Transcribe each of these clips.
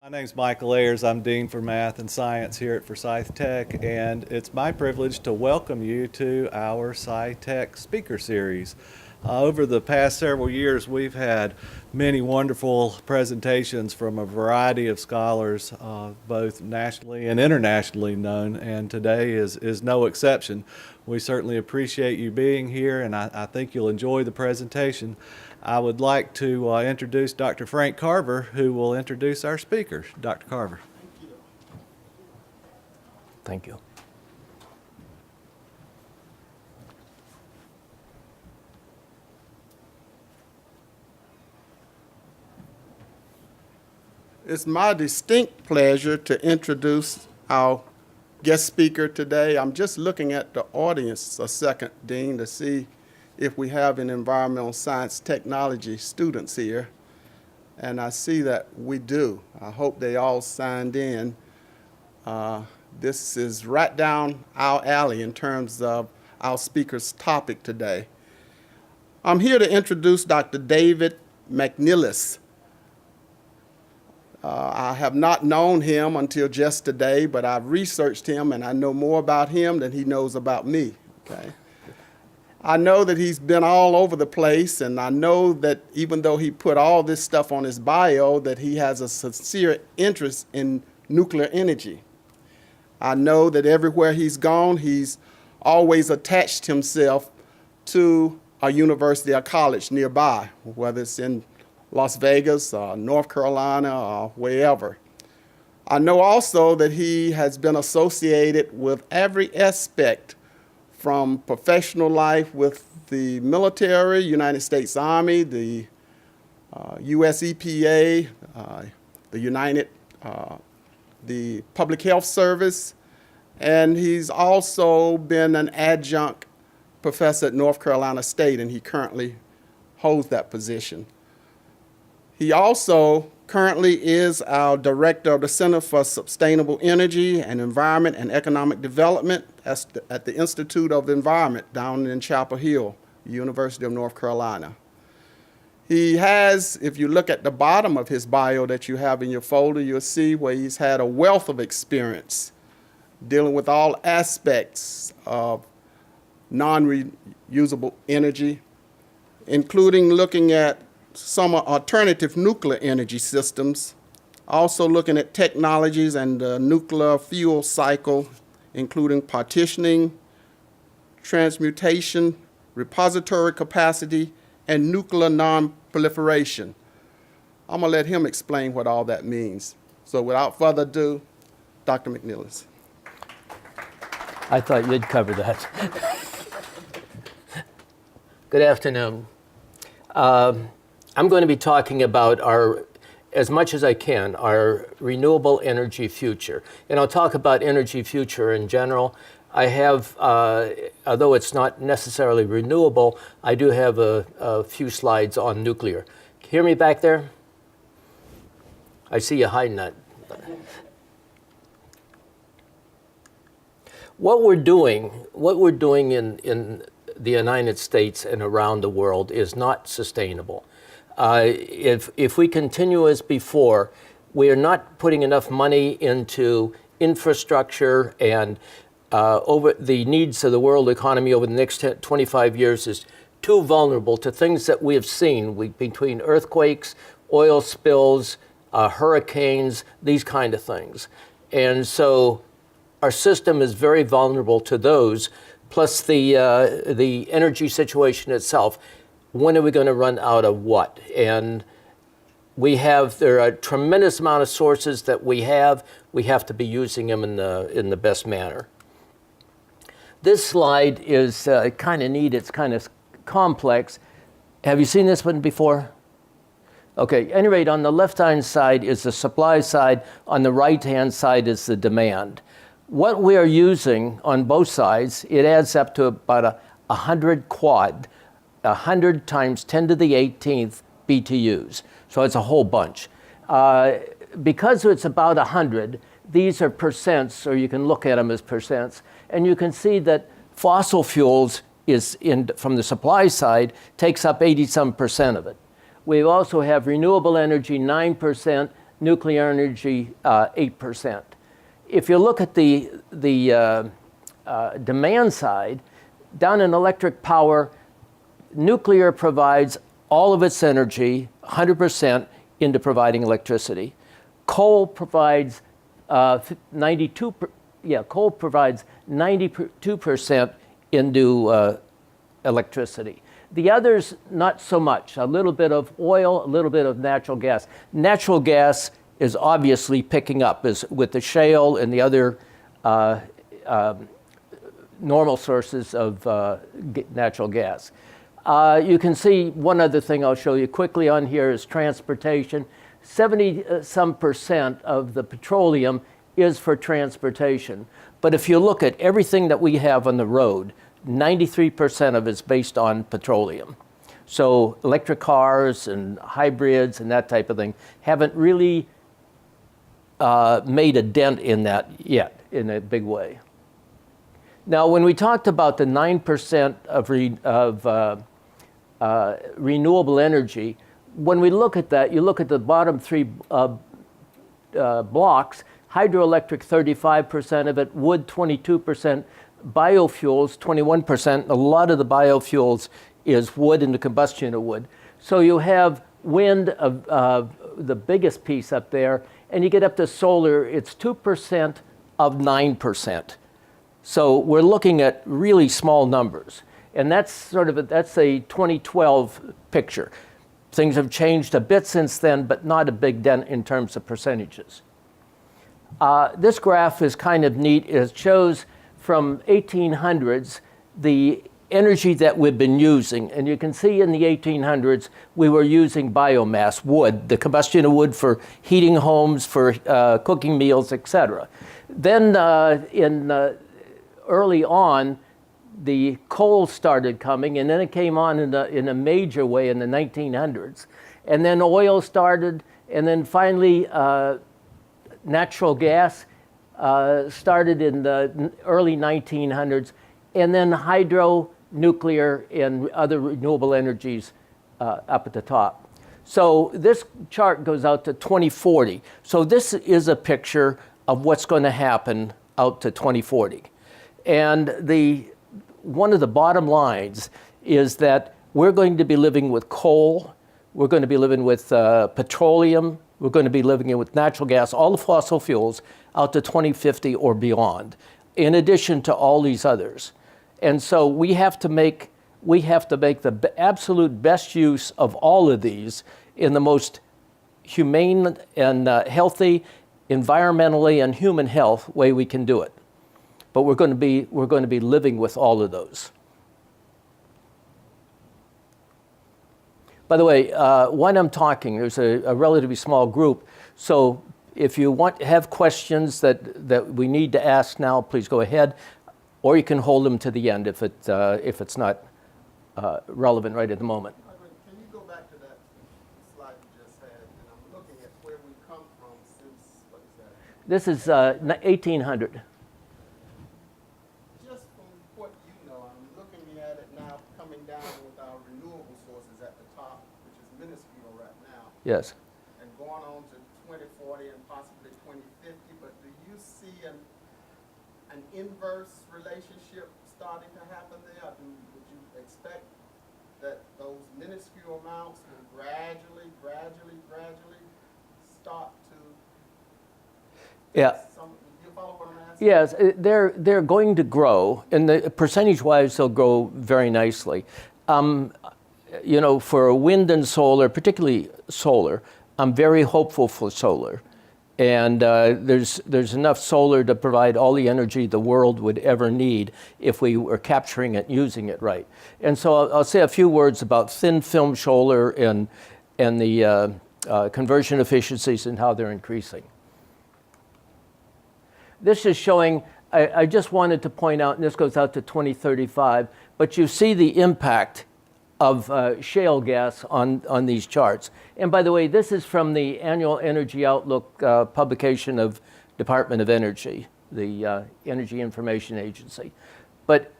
My name's Michael Ayers. I'm Dean for Math and Science here at Forsyth, and it's my privilege to welcome you to our SciTech speaker series. Over the past several years, we've had many wonderful presentations from a variety of scholars, both nationally and internationally known, and today is no exception. We certainly appreciate you being here, and I think you'll enjoy the presentation. I would like to introduce Dr. Frank Carver, who will introduce our speakers. Dr. Carver. Thank you. It's my distinct pleasure to introduce our guest speaker today. I'm just looking at the audience a second, Dean, to see if we have any environmental science technology students here. And I see that we do. I hope they all signed in. This is right down our alley in terms of our speaker's topic today. I'm here to introduce Dr. David McNelis. I have not known him until just today, but I've researched him and I know more about him than he knows about me, okay? I know that he's been all over the place, and I know that even though he put all this stuff on his bio, that he has a sincere interest in nuclear energy. I know that everywhere he's gone, he's always attached himself to a university or college nearby, whether it's in Las Vegas, North Carolina, or wherever. I know also that he has been associated with every aspect from professional life with the military, United States Army, the US EPA, the Public Health Service, and he's also been an adjunct professor at North Carolina State, and he currently holds that position. He also currently is our director of the Center for Sustainable Energy and Environment and Economic Development at the Institute of the Environment down in Chapel Hill, University of North Carolina. He has, if you look at the bottom of his bio that you have in your folder, you'll see where he's had a wealth of experience dealing with all aspects of non-reusable energy, including looking at some alternative nuclear energy systems, also looking at technologies and the nuclear fuel cycle, including partitioning, transmutation, repository capacity, and nuclear non-proliferation. I'm going to let him explain what all that means. So without further ado, Dr. McNelis. I thought you'd cover that. Good afternoon. I'm going to be talking about as much as I can, our renewable energy future. And I'll talk about energy future in general. I have, although it's not necessarily renewable, I do have a few slides on nuclear. Hear me back there? I see you hiding that. What we're doing in the United States and around the world is not sustainable. If we continue as before, we are not putting enough money into infrastructure, and over the needs of the world economy over the next 25 years is too vulnerable to things that we have seen between earthquakes, oil spills, hurricanes, these kind of things. And so our system is very vulnerable to those, plus the energy situation itself. When are we going to run out of what? And there are a tremendous amount of sources that we have to be using them in the best manner. This slide is kind of neat. It's kind of complex. Have you seen this one before? Okay, at any rate, on the left-hand side is the supply side. On the right-hand side is the demand. What we are using on both sides, it adds up to about 100 quad. 100 times 10 to the 18th BTUs. So it's a whole bunch. Because it's about 100, these are percents, or you can look at them as percents. And you can see that fossil fuels from the supply side takes up 80-some% of it. We also have renewable energy, 9%, nuclear energy 8%. If you look at the demand side, down in electric power, nuclear provides all of its energy, 100%, into providing electricity. Coal provides 92% into electricity. The others, not so much. A little bit of oil, a little bit of natural gas. Natural gas is obviously picking up with the shale and the other normal sources of natural gas. You can see one other thing I'll show you quickly on here is transportation. 70% of the petroleum is for transportation. But if you look at everything that we have on the road, 93% of it's based on petroleum. So electric cars and hybrids and that type of thing haven't really made a dent in that yet in a big way. Now, when we talked about the 9% of renewable energy, when we look at that, you look at the bottom three blocks, hydroelectric 35% of it, wood 22%, biofuels 21%. A lot of the biofuels is wood and the combustion of wood. So you have wind, the biggest piece up there, and you get up to solar, it's 2% of 9%. So we're looking at really small numbers. And that's that's a 2012 picture. Things have changed a bit since then, but not a big dent in terms of percentages. This graph is kind of neat. It shows from 1800s the energy that we've been using. And you can see in the 1800s, we were using biomass, wood, the combustion of wood for heating homes, for cooking meals, etc. Then early on, the coal started coming, and then it came on in a major way in the 1900s. And then oil started, and then finally natural gas started in the early 1900s, and then hydro, nuclear, and other renewable energies up at the top. So this chart goes out to 2040. So this is a picture of what's going to happen out to 2040. And one of the bottom lines is that we're going to be living with coal, we're going to be living with petroleum, we're going to be living with natural gas, all the fossil fuels out to 2050 or beyond, in addition to all these others. And so we have to make the absolute best use of all of these in the most humane and healthy, environmentally and human health way we can do it. But we're going to be living with all of those. By the way, when I'm talking, there's a relatively small group. So if you have questions that we need to ask now, please go ahead, or you can hold them to the end if it's not relevant right at the moment. Can you go back to that slide you just had? And I'm looking at where we come from since, what is that? This is 1800. Just from what you know, I'm looking at it now coming down with our renewable sources at the top, which is minuscule right now. Yes. And going on to 2040 and possibly 2050. But do you see an inverse relationship starting to happen there? Would you expect that those minuscule amounts will gradually start to? Yeah. You follow what I'm asking? Yes, they're going to grow, and percentage-wise, they'll grow very nicely. For wind and solar, particularly solar, I'm very hopeful for solar. And there's enough solar to provide all the energy the world would ever need if we were capturing it, using it right. And so I'll say a few words about thin film solar and the conversion efficiencies and how they're increasing. This is showing, I just wanted to point out, and this goes out to 2035, but you see the impact of shale gas on these charts. And by the way, this is from the Annual Energy Outlook publication of Department of Energy, the Energy Information Agency. But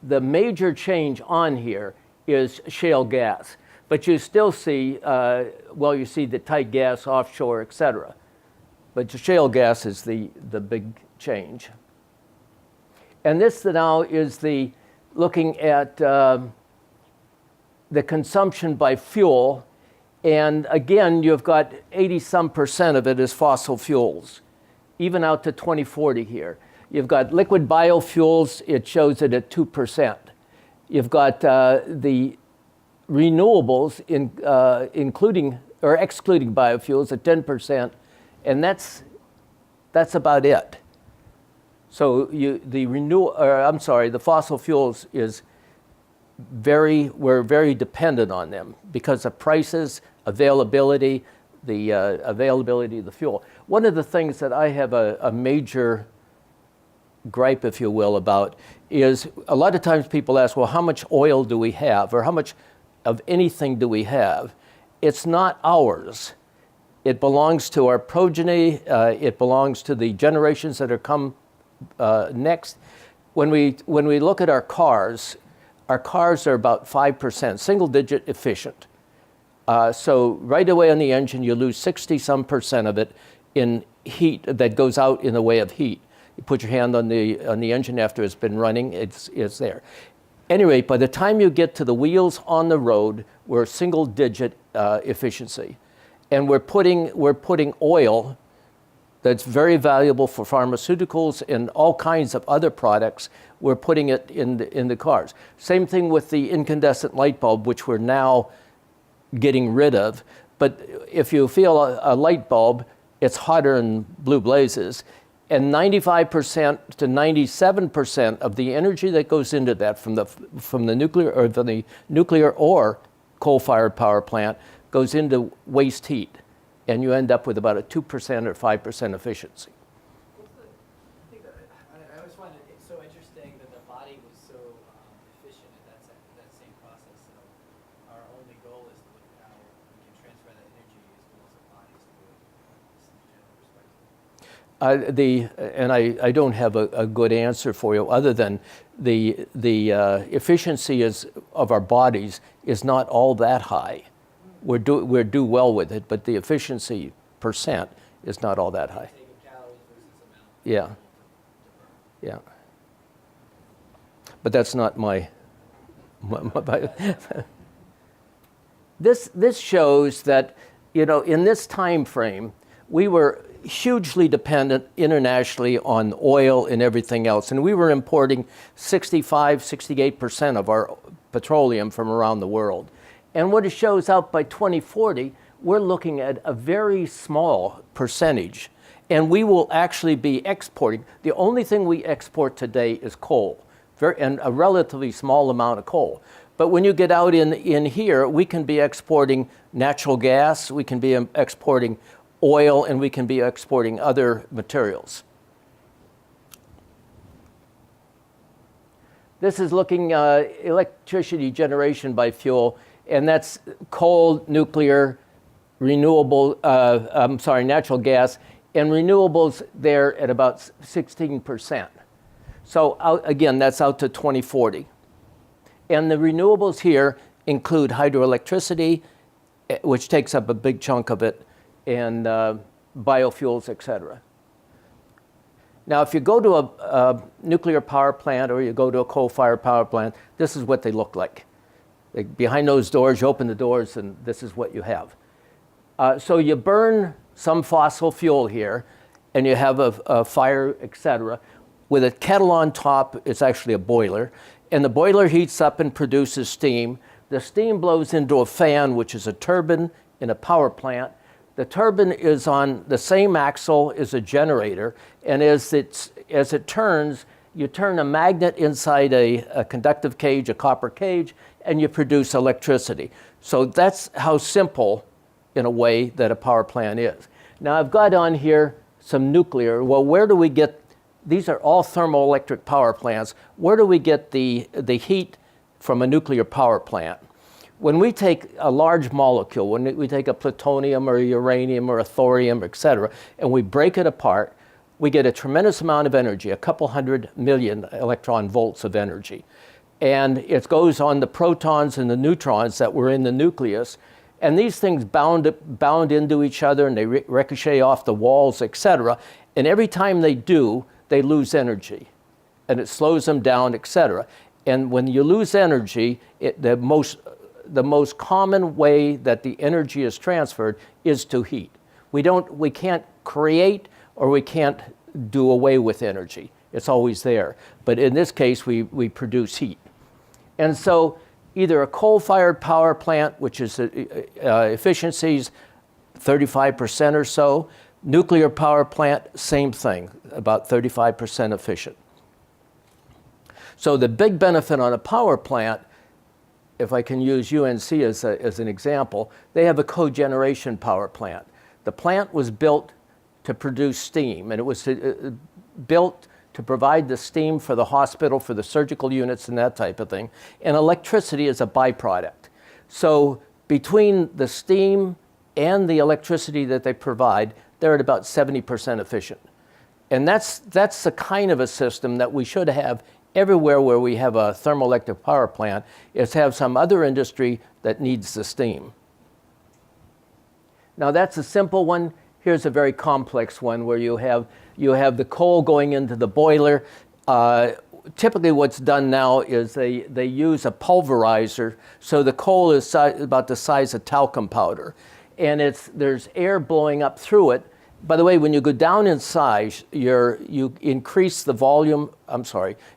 the major change on here is shale gas. But you still see, well, you see the tight gas offshore, et cetera. But the shale gas is the big change. And this now is the looking at the consumption by fuel. And again, you've got 80-some% of it is fossil fuels, even out to 2040 here. You've got liquid biofuels, it shows it at 2%. You've got the renewables, including or excluding biofuels, at 10%, and that's about it. So the fossil fuels is we're very dependent on them because of prices, availability, the availability of the fuel. One of the things that I have a major gripe, if you will, about is a lot of times people ask, well, how much oil do we have, or how much of anything do we have? It's not ours. It belongs to our progeny. It belongs to the generations that are come next. When we look at our cars are about 5%, single-digit efficient. So right away on the engine, you lose 60-some% of it in heat that goes out in the way of heat. You put your hand on the engine after it's been running, it's there. Anyway, by the time you get to the wheels on the road, we're single-digit efficiency, and we're putting oil that's very valuable for pharmaceuticals and all kinds of other products. We're putting it in the cars. Same thing with the incandescent light bulb, which we're now getting rid of. But if you feel a light bulb, it's hotter than blue blazes. And 95% to 97% of the energy that goes into that from the nuclear or coal-fired power plant goes into waste heat, and you end up with about a 2% or 5% efficiency. I always find it so interesting that the body was so efficient in that same process. So our only goal is to look at how we can transfer that energy as well as our bodies to it. Just in general perspective. And I don't have a good answer for you other than the efficiency of our bodies is not all that high. We're do well with it, but the efficiency percent is not all that high. Yeah. But that's not my This shows that, in this time frame, we were hugely dependent internationally on oil and everything else. And we were importing 68% of our petroleum from around the world. And what it shows out by 2040, we're looking at a very small percentage. And we will actually be exporting. The only thing we export today is coal, and a relatively small amount of coal. But when you get out in here, we can be exporting natural gas, we can be exporting oil, and we can be exporting other materials. This is looking electricity generation by fuel, and that's coal, nuclear, renewable, natural gas, and renewables there at about 16%. So again, that's out to 2040. And the renewables here include hydroelectricity, which takes up a big chunk of it, and biofuels, et cetera. Now, if you go to a nuclear power plant or you go to a coal-fired power plant, this is what they look like. Behind those doors, you open the doors, and this is what you have. So you burn some fossil fuel here, and you have a fire, et cetera. With a kettle on top, it's actually a boiler, and the boiler heats up and produces steam. The steam blows into a fan, which is a turbine in a power plant. The turbine is on the same axle as a generator, and as it turns, you turn a magnet inside a conductive cage, a copper cage, and you produce electricity. So that's how simple, in a way, that a power plant is. Now I've got on here some nuclear. Well, where do we get, these are all thermoelectric power plants. Where do we get the heat from a nuclear power plant? When we take a large molecule, when we take a plutonium or a uranium or a thorium, et cetera, and we break it apart, we get a tremendous amount of energy, a couple 100 million electron volts of energy. and it goes on the protons and the neutrons that were in the nucleus. And these things bound into each other, and they ricochet off the walls, etc. And every time they do, they lose energy, and it slows them down, etc. And when you lose energy, the most common way that the energy is transferred is to heat. We can't create or we can't do away with energy. It's always there. But in this case, we produce heat. And so either a coal-fired power plant, which is efficiencies 35% or so, nuclear power plant, same thing, about 35% efficient. So the big benefit on a power plant, if I can use UNC as an example, they have a cogeneration power plant. The plant was built to produce steam, and it was built to provide the steam for the hospital, for the surgical units and that type of thing, and electricity is a byproduct. So between the steam and the electricity that they provide, they're at about 70% efficient. And that's the kind of a system that we should have everywhere where we have a thermoelectric power plant, is have some other industry that needs the steam. Now that's a simple one. Here's a very complex one where you have the coal going into the boiler. Typically what's done now is they use a pulverizer, so the coal is about the size of talcum powder. And there's air blowing up through it. By the way, when you go down in size, you increase the volume,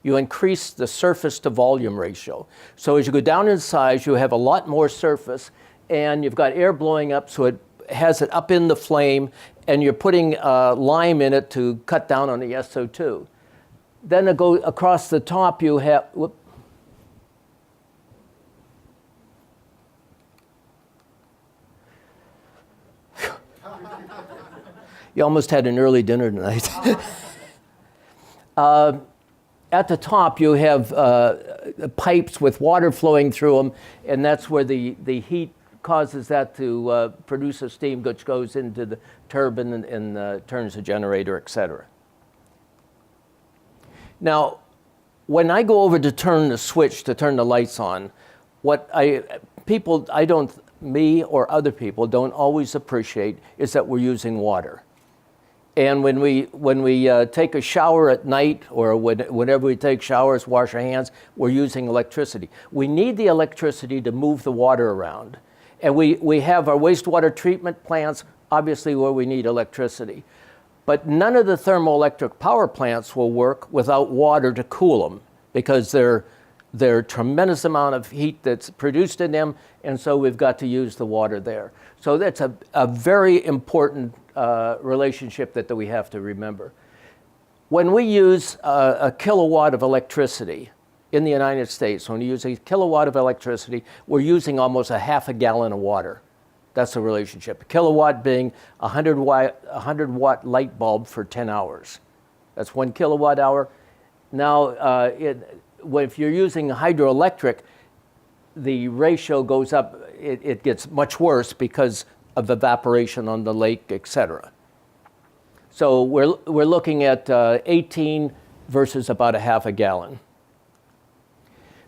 you increase the surface to volume ratio. So as you go down in size, you have a lot more surface, and you've got air blowing up, so it has it up in the flame, and you're putting lime in it to cut down on the SO2. Then to go across the top, you have, you almost had an early dinner tonight. At the top, you have pipes with water flowing through them, and that's where the heat causes that to produce a steam which goes into the turbine and turns the generator, etc. Now, when I go over to turn the switch to turn the lights on, me or other people don't always appreciate is that we're using water. And when we take a shower at night, or whenever we take showers, wash our hands, we're using electricity. We need the electricity to move the water around. And we have our wastewater treatment plants, obviously, where we need electricity. But none of the thermoelectric power plants will work without water to cool them, because there's a tremendous amount of heat that's produced in them, and so we've got to use the water there. So that's a very important relationship that we have to remember. When we use a kilowatt of electricity in the United States, when we use a kilowatt of electricity, we're using almost a half a gallon of water. That's the relationship. A kilowatt being a 100 watt light bulb for 10 hours. That's 1 kilowatt hour. Now, if you're using hydroelectric, the ratio goes up. It gets much worse because of evaporation on the lake, etc. So we're looking at 18 versus about a half a gallon.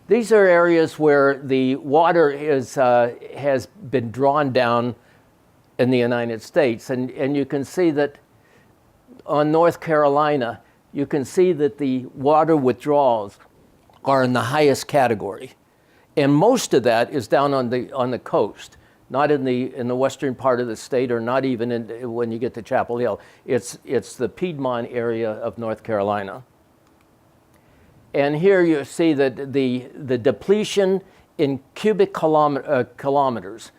These are areas where the water has been drawn down in the United States. And you can see that on North Carolina, you can see that the water withdrawals are in the highest category. And most of that is down on the coast, not in the western part of the state, or not even when you get to Chapel Hill. It's the Piedmont area of North Carolina. And here you see that the depletion in cubic kilometers,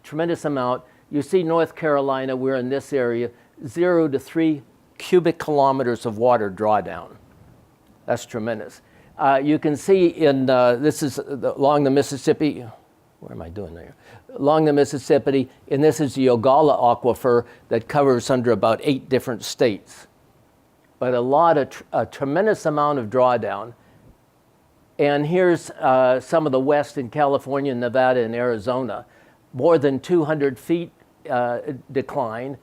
tremendous amount. You see North Carolina, we're in this area, 0 to 3 cubic kilometers of water drawdown. That's tremendous. You can see this is along the Mississippi. Where am I doing there? Along the Mississippi, and this is the Ogallala Aquifer that covers under about 8 different states. But a tremendous amount of drawdown. And here's some of the west in California, Nevada, and Arizona. More than 200 feet decline.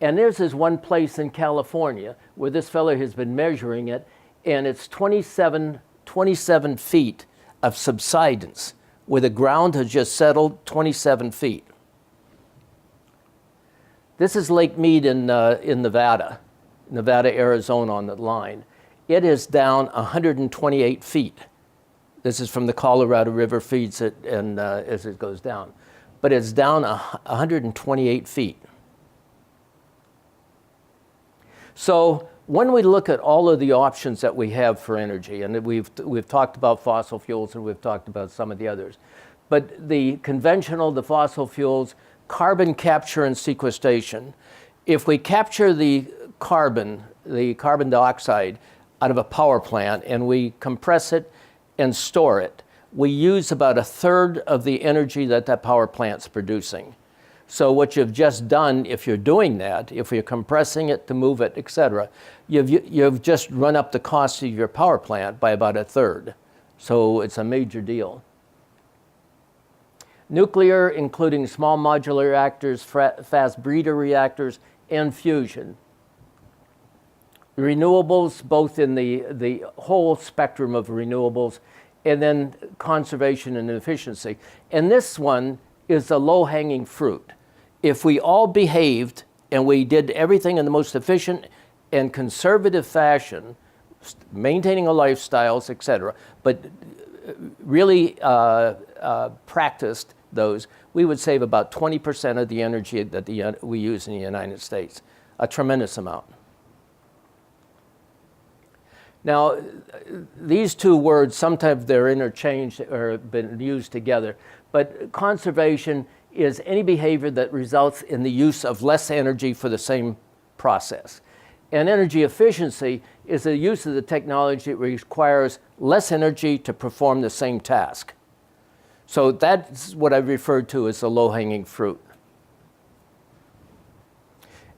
And there's this one place in California where this fellow has been measuring it, and it's 27 27 feet of subsidence, where the ground has just settled 27 feet. This is Lake Mead in Nevada, Arizona on the line. It is down 128 feet. This is from the Colorado River, feeds it, and as it goes down. But it's down 128 feet. So when we look at all of the options that we have for energy, and we've talked about fossil fuels and we've talked about some of the others, but the conventional, the fossil fuels, carbon capture and sequestration, if we capture the carbon dioxide out of a power plant and we compress it and store it, we use about a third of the energy that power plant's producing. So what you've just done, if you're doing that, if you're compressing it to move it, et cetera, you've just run up the cost of your power plant by about a third. So it's a major deal. Nuclear, including small modular reactors, fast breeder reactors, and fusion. Renewables, both in the whole spectrum of renewables, and then conservation and efficiency. And this one is the low-hanging fruit. If we all behaved and we did everything in the most efficient and conservative fashion, maintaining our lifestyles, et cetera, but really practiced those, we would save about 20% of the energy that we use in the United States, a tremendous amount. Now, these two words, sometimes they're interchanged or been used together, but conservation is any behavior that results in the use of less energy for the same process. And energy efficiency is the use of the technology that requires less energy to perform the same task. So that's what I referred to as the low-hanging fruit.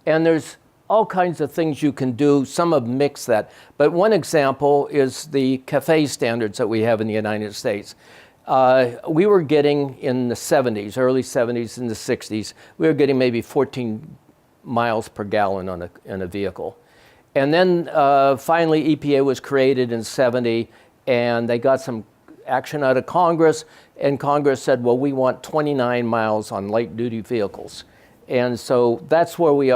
And there's all kinds of things you can do. Some have mixed that. But one example is the CAFE standards that we have in the United States. We were getting in the 70s, early 70s, in the 60s, we were getting maybe 14 miles per gallon in a vehicle. And then finally EPA was created in 70, and they got some action out of Congress, and Congress said, well, we want 29 miles on light duty vehicles. And so that's where we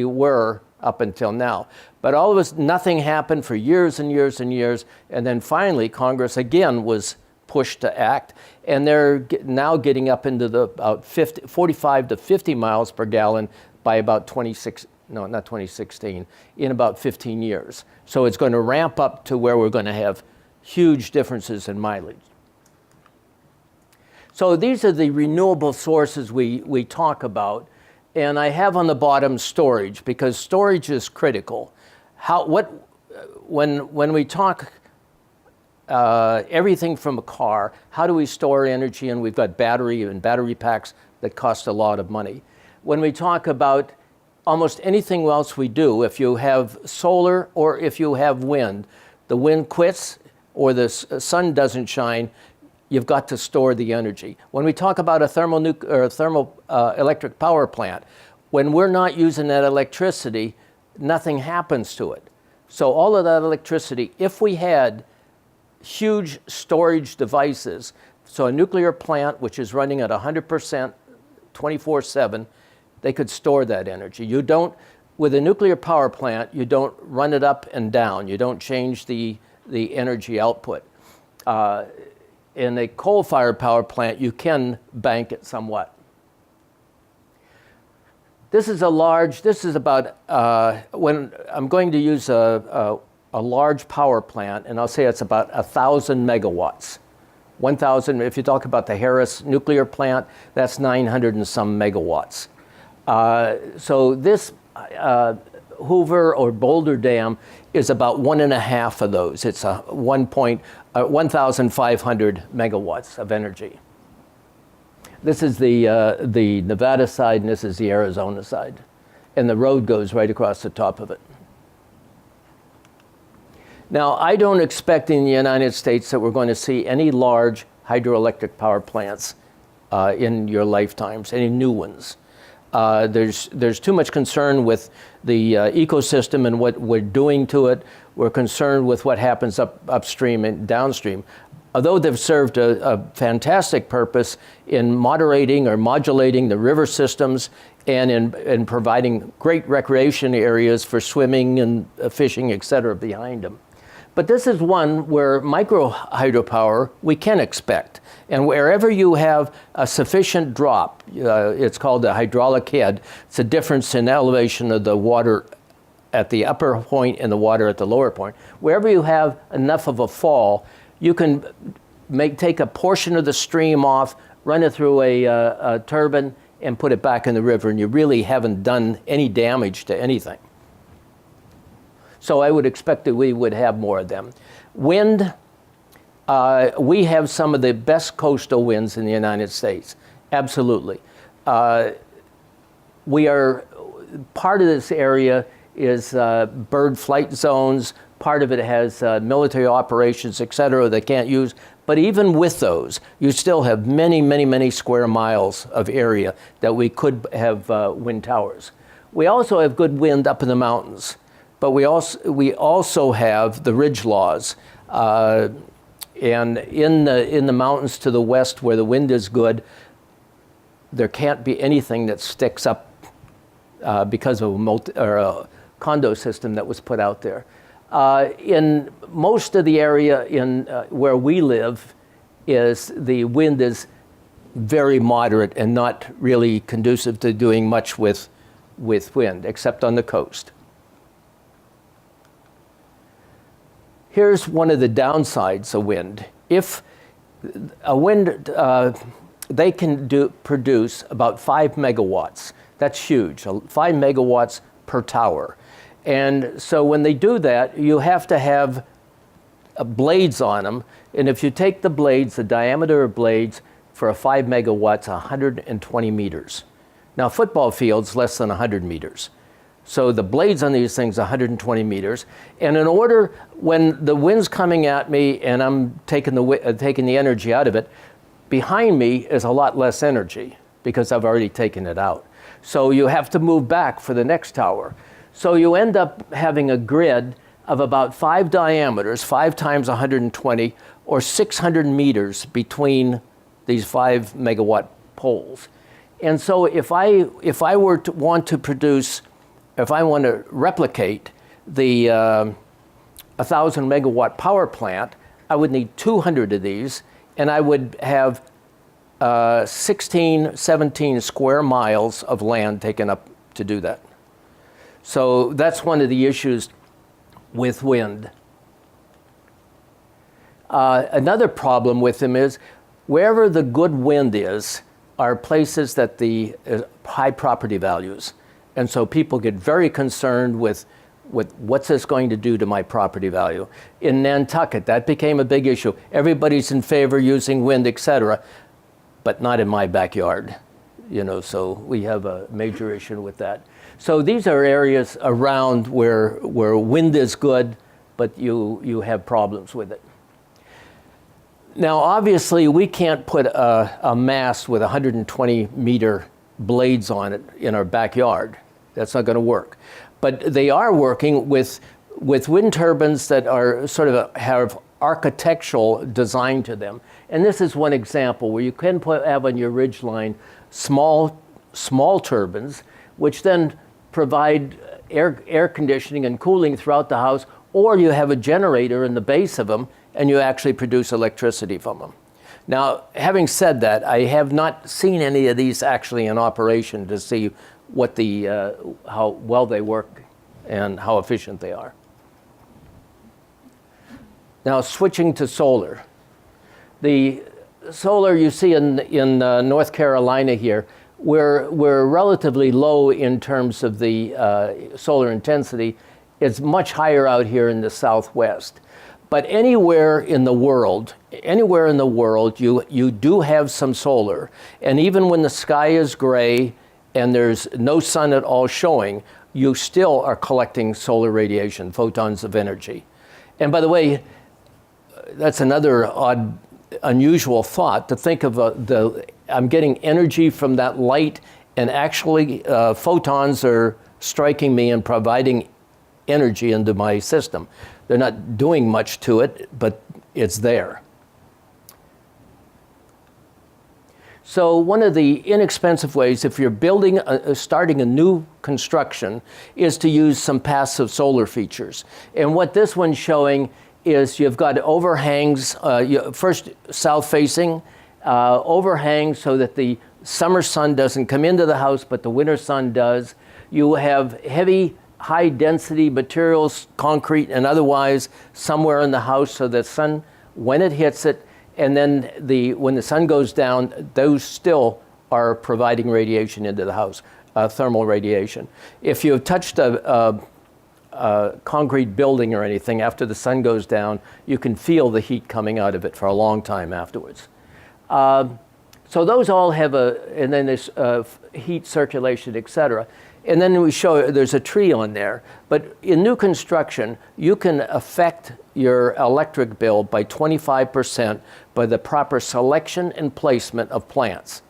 were up until now. But all of us, nothing happened for years and years and years, and then finally Congress again was pushed to act, and they're now getting up into the about 45 to 50 miles per gallon by about 2016, in about 15 years. So it's going to ramp up to where we're going to have huge differences in mileage. So these are the renewable sources we talk about, and I have on the bottom storage, because storage is critical. When we talk everything from a car, how do we store energy? And we've got battery packs that cost a lot of money. When we talk about almost anything else we do, if you have solar or if you have wind, the wind quits or the sun doesn't shine, you've got to store the energy. When we talk about a thermal electric power plant, when we're not using that electricity, nothing happens to it. So all of that electricity, if we had huge storage devices, so a nuclear plant which is running at 100% 24/7, they could store that energy. You don't, with a nuclear power plant, you don't run it up and down. You don't change the energy output. In a coal-fired power plant, you can bank it somewhat. This is about, when I'm going to use a large power plant, and I'll say it's about 1,000 megawatts. 1,000, if you talk about the Harris nuclear plant, that's 900 and some megawatts. So this Hoover or Boulder Dam is about 1.5 of those. It's a 1,500 megawatts of energy. This is the Nevada side, and this is the Arizona side. And the road goes right across the top of it. Now, I don't expect in the United States that we're going to see any large hydroelectric power plants in your lifetimes, any new ones. There's too much concern with the ecosystem and what we're doing to it. We're concerned with what happens upstream and downstream. Although they've served a fantastic purpose in moderating or modulating the river systems and in providing great recreation areas for swimming and fishing, et cetera, behind them. But this is one where micro hydropower we can expect. And wherever you have a sufficient drop, it's called the hydraulic head. It's a difference in elevation of the water at the upper point and the water at the lower point. Wherever you have enough of a fall, you can take a portion of the stream off, run it through a turbine, and put it back in the river, and you really haven't done any damage to anything. So I would expect that we would have more of them. Wind, we have some of the best coastal winds in the United States, absolutely. We are, part of this area is bird flight zones, part of it has military operations, et cetera, they can't use. But even with those, you still have many, many, many square miles of area that we could have wind towers. We also have good wind up in the mountains, but we also have the ridge laws. And in the mountains to the west where the wind is good, there can't be anything that sticks up because of a condo system that was put out there. In most of the area where we live, the wind is very moderate and not really conducive to doing much with wind, except on the coast. Here's one of the downsides of wind. If a wind, they can produce about 5 megawatts. That's huge, 5 megawatts per tower. And so when they do that, you have to have blades on them. And if you take the blades, the diameter of blades for a 5 megawatts, 120 meters. Now, football fields, less than 100 meters. So the blades on these things, 120 meters. And in order, when the wind's coming at me and I'm taking the energy out of it, behind me is a lot less energy because I've already taken it out. So you have to move back for the next tower. So you end up having a grid of about 5 diameters, 5 times 120, or 600 meters between these 5 megawatt poles. And so if I were to want to produce, if I want to replicate the 1,000 megawatt power plant, I would need 200 of these, and I would have 16, 17 square miles of land taken up to do that. So that's one of the issues with wind. Another problem with them is wherever the good wind is are places that the high property values. And so people get very concerned with what's this going to do to my property value. In Nantucket, that became a big issue. Everybody's in favor using wind, et cetera, but not in my backyard. So we have a major issue with that. So these are areas around where wind is good, but you have problems with it. Now, obviously, we can't put a mast with 120 meter blades on it in our backyard. That's not going to work. But they are working with wind turbines that are sort of have architectural design to them. And this is one example where you can have on your ridge line small turbines, which then provide air conditioning and cooling throughout the house, or you have a generator in the base of them and you actually produce electricity from them. Now, having said that, I have not seen any of these actually in operation to see what how well they work and how efficient they are. Now, switching to solar. The solar you see in North Carolina here, we're relatively low in terms of the solar intensity. It's much higher out here in the Southwest. But anywhere in the world, you do have some solar. And even when the sky is gray and there's no sun at all showing, you still are collecting solar radiation, photons of energy. And by the way, that's another unusual thought, to think of I'm getting energy from that light and actually photons are striking me and providing energy into my system. They're not doing much to it, but it's there. So one of the inexpensive ways, if you're building, starting a new construction, is to use some passive solar features. And what this one's showing is you've got overhangs, first south-facing, overhangs so that the summer sun doesn't come into the house, but the winter sun does. You have heavy, high-density materials, concrete and otherwise, somewhere in the house so the sun, when it hits it, and then when the sun goes down, those still are providing radiation into the house, thermal radiation. If you've touched a concrete building or anything, after the sun goes down, you can feel the heat coming out of it for a long time afterwards. So those all have and then there's heat circulation, et cetera. And then we show there's a tree on there. But in new construction, you can affect your electric bill by 25% by the proper selection and placement of plants.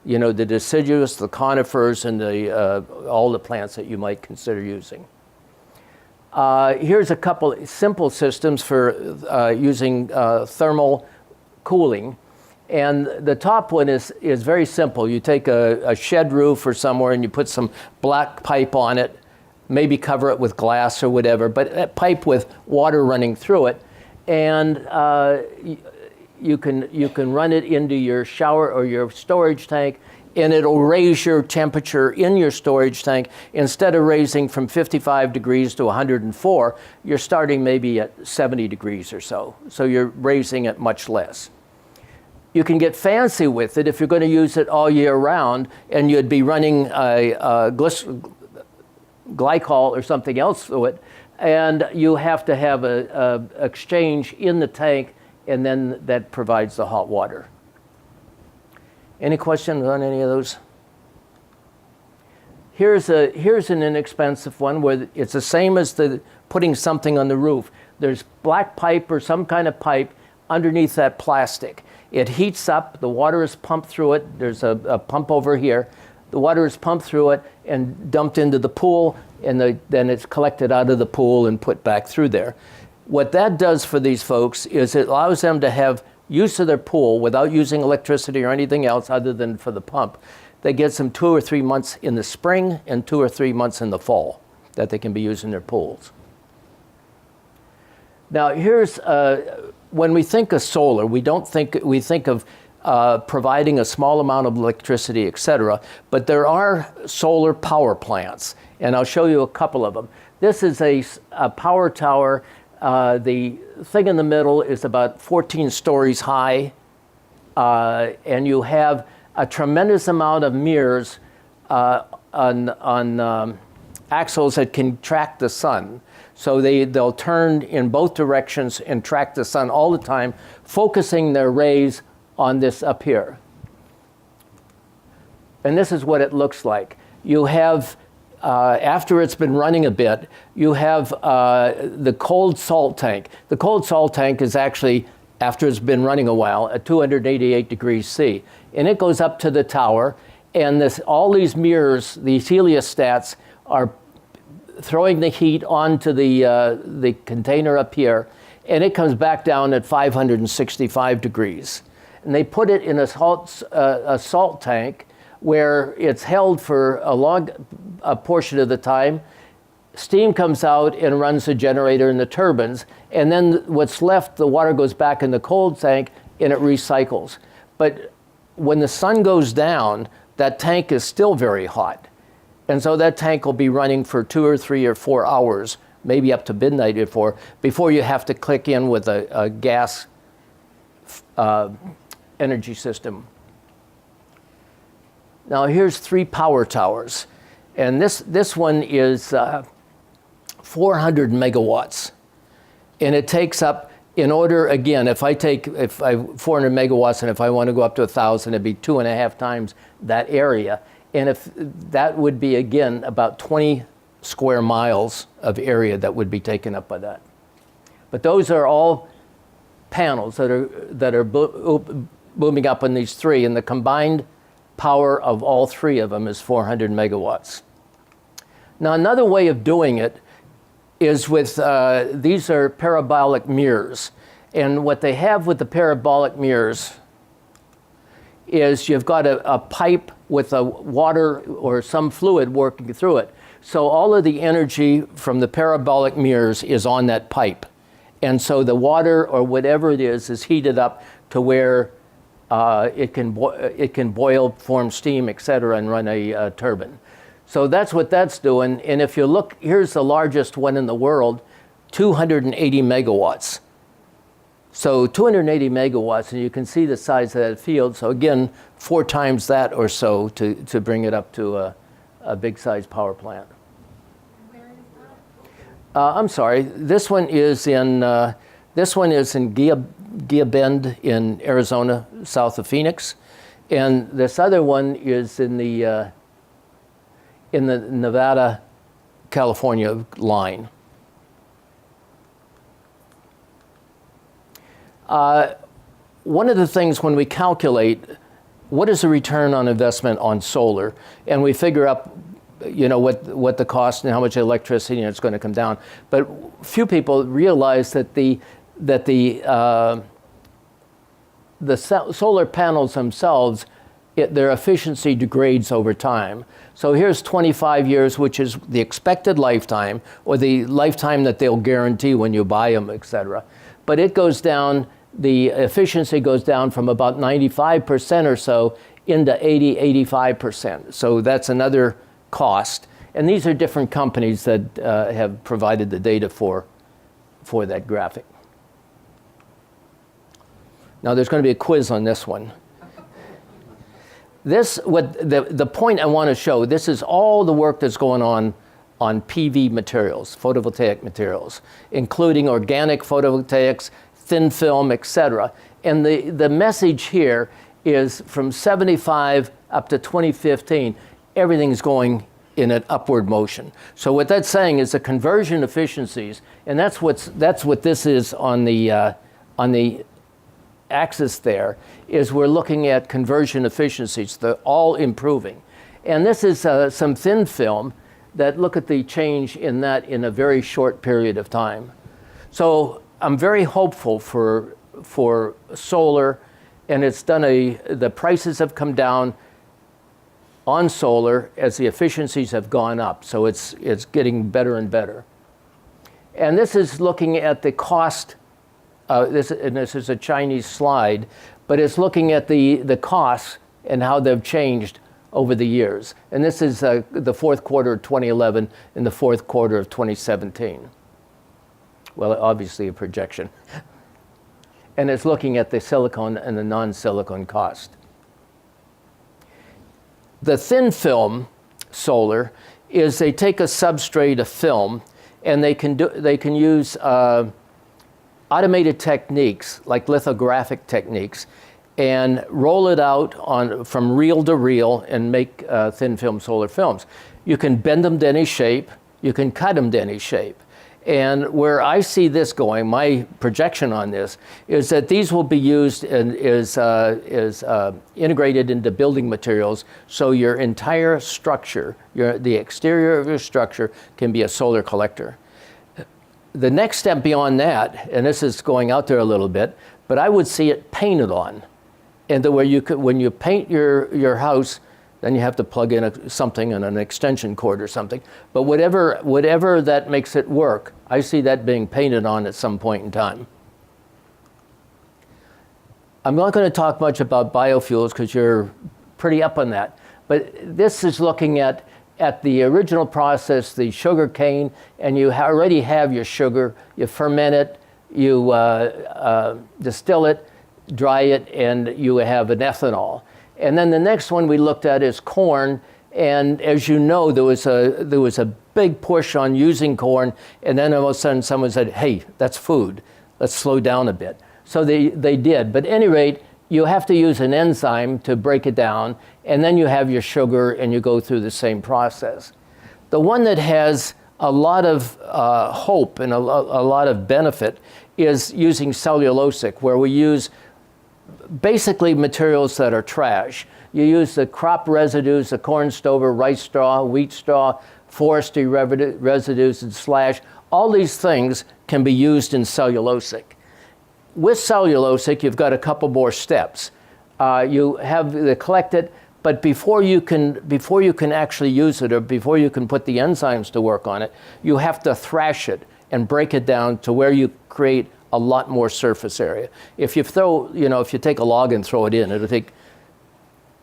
You know, the deciduous, the conifers, and all the plants that you might consider using. Here's a couple simple systems for using thermal cooling. And the top one is very simple. You take a shed roof or somewhere and you put some black pipe on it, maybe cover it with glass or whatever, but a pipe with water running through it. And you can run it into your shower or your storage tank, and it'll raise your temperature in your storage tank. Instead of raising from 55 degrees to 104, you're starting maybe at 70 degrees or so. So you're raising it much less. You can get fancy with it if you're going to use it all year round, and you'd be running a glycol or something else through it, and you have to have a exchange in the tank, and then that provides the hot water. Any questions on any of those? Here's an inexpensive one where it's the same as putting something on the roof. There's black pipe or some kind of pipe underneath that plastic. It heats up, the water is pumped through it. There's a pump over here. The water is pumped through it and dumped into the pool, and then it's collected out of the pool and put back through there. What that does for these folks is it allows them to have use of their pool without using electricity or anything else other than for the pump. That gets them 2 or 3 months in the spring and 2 or 3 months in the fall that they can be using their pools. Now here's, when we think of solar, we think of providing a small amount of electricity, et cetera, but there are solar power plants, and I'll show you a couple of them. This is a power tower. The thing in the middle is about 14 stories high, and you have a tremendous amount of mirrors on axles that can track the sun. So they'll turn in both directions and track the sun all the time, focusing their rays on this up here. And this is what it looks like. You have, after it's been running a bit, you have the cold salt tank. The cold salt tank is actually, after it's been running a while, at 288 degrees C. And it goes up to the tower, and all these mirrors, these heliostats, are throwing the heat onto the container up here, and it comes back down at 565 degrees. And they put it in a salt tank where it's held for a portion of the time. Steam comes out and runs the generator and the turbines, and then what's left, the water goes back in the cold tank and it recycles. But when the sun goes down, that tank is still very hot. And so that tank will be running for 2 or 3 or 4 hours, maybe up to midnight before you have to click in with a gas energy system. Now here's 3 power towers. And this one is 400 megawatts. And it takes up, in order, again, if I 400 megawatts, and if I want to go up to 1,000, it'd be 2.5 times that area. And if that would be, again, about 20 square miles of area that would be taken up by that. But those are all panels that are booming up on these 3, and the combined power of all three of them is 400 megawatts. Now, another way of doing it is with, these are parabolic mirrors. And what they have with the parabolic mirrors is you've got a pipe with a water or some fluid working through it. So all of the energy from the parabolic mirrors is on that pipe. And so the water or whatever it is heated up to where it can boil, form steam, et cetera, and run a turbine. So that's what that's doing. And if you look, here's the largest one in the world, 280 megawatts. So 280 megawatts, and you can see the size of that field. So again, 4 times that or so to bring it up to a big size power plant. Where is that? I'm sorry, this one is in Gia Bend in Arizona, south of Phoenix. And this other one is in the Nevada, California line. One of the things when we calculate what is the return on investment on solar, and we figure up, what the cost and how much electricity it's going to come down, but few people realize that the solar panels themselves, their efficiency degrades over time. So here's 25 years, which is the expected lifetime, or the lifetime that they'll guarantee when you buy them, et cetera. But it goes down, the efficiency goes down from about 95% or so into 80-85%. So that's another cost. And these are different companies that have provided the data for that graphic. Now there's going to be a quiz on this one. The point I want to show, this is all the work that's going on PV materials, photovoltaic materials, including organic photovoltaics, thin film, et cetera. And the message here is from 75 up to 2015, everything's going in an upward motion. So what that's saying is the conversion efficiencies, and that's what this is on the axis there, is we're looking at conversion efficiencies. They're all improving. And this is some thin film that look at the change in that in a very short period of time. So I'm very hopeful for solar, and it's done the prices have come down on solar as the efficiencies have gone up. So it's getting better and better. And this is looking at the cost. This is a Chinese slide, but it's looking at the costs and how they've changed over the years. And this is the fourth quarter of 2011 and the fourth quarter of 2017. Well, obviously a projection. And it's looking at the silicon and the non-silicon cost. The thin film solar is they take a substrate of film and they can use automated techniques like lithographic techniques and roll it out from reel to reel and make thin film solar films. You can bend them to any shape, you can cut them to any shape. And where I see this going, my projection on this, is that these will be used and is integrated into building materials, so your entire structure, the exterior of your structure can be a solar collector. The next step beyond that, and this is going out there a little bit, but I would see it painted on. And the way you could, when you paint your house, then you have to plug in something and an extension cord or something. But whatever that makes it work, I see that being painted on at some point in time. I'm not going to talk much about biofuels because you're pretty up on that. But this is looking at the original process, the sugar cane, and you already have your sugar. You ferment it, you distill it, dry it, and you have an ethanol. And then the next one we looked at is corn. And as you know, there was a big push on using corn. And then all of a sudden someone said, hey, that's food. Let's slow down a bit. So they did. But at any rate, you have to use an enzyme to break it down. And then you have your sugar and you go through the same process. The one that has a lot of hope and a lot of benefit is using cellulosic, where we use basically materials that are trash. You use the crop residues, the corn stover, rice straw, wheat straw, forestry residues, and slash. All these things can be used in cellulosic. With cellulosic, you've got a couple more steps. You have to collect it, but before you can actually use it, or before you can put the enzymes to work on it, you have to thrash it and break it down to where you create a lot more surface area. If you take a log and throw it in, it'll take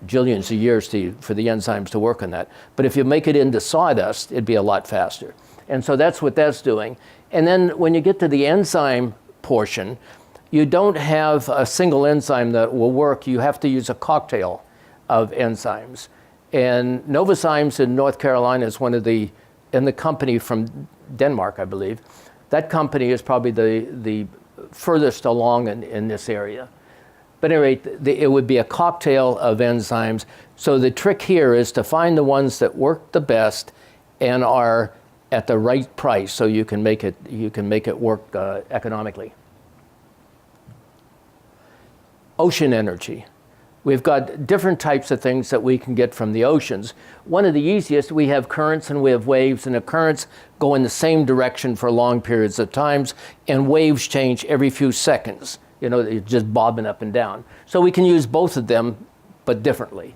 jillions of years for the enzymes to work on that. But if you make it into sawdust, it'd be a lot faster. And so that's what that's doing. And then when you get to the enzyme portion, you don't have a single enzyme that will work. You have to use a cocktail of enzymes. And Novozymes in North Carolina is and the company from Denmark, I believe, that company is probably the furthest along in this area. But anyway, it would be a cocktail of enzymes. So the trick here is to find the ones that work the best and are at the right price, so you can make it work economically. Ocean energy. We've got different types of things that we can get from the oceans. One of the easiest, we have currents and we have waves, and the currents go in the same direction for long periods of times, and waves change every few seconds. They're just bobbing up and down. So we can use both of them, but differently.